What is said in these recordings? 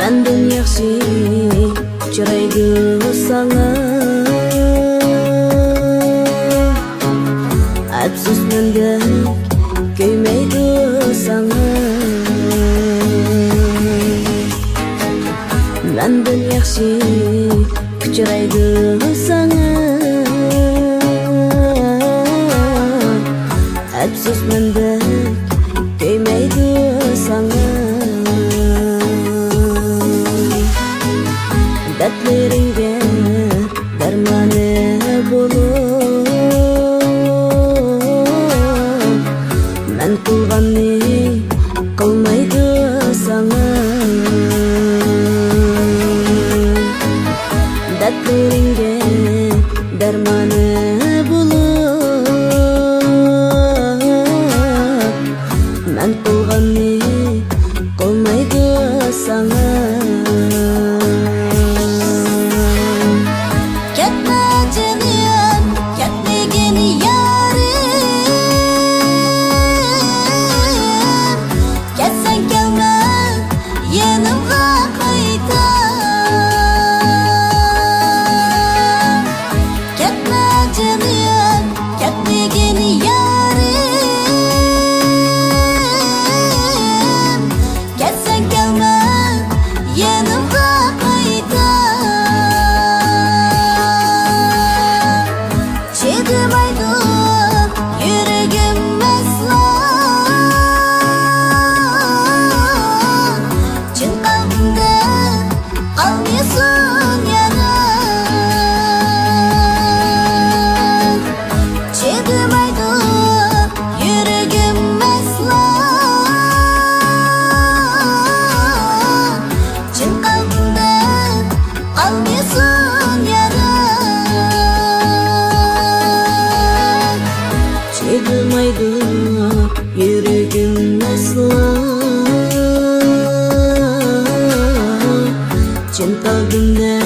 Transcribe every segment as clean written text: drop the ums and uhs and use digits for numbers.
Menden yaxshi chiroyli sana. Afsus menda ko'ymaydi sana. Menden yaxshi chiroyli sana. Afsus menda ko'ymaydi sana. Dertlerimge dermanı bulup men kılganni kılmaydı sana. Dertlerimge dermanı bulup men kılganni kılmaydı sana. Çekilmeydi yüreğim asla. Cin kalbimde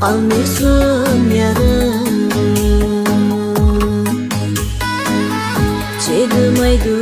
kalmışsın yara. Çekilmeydi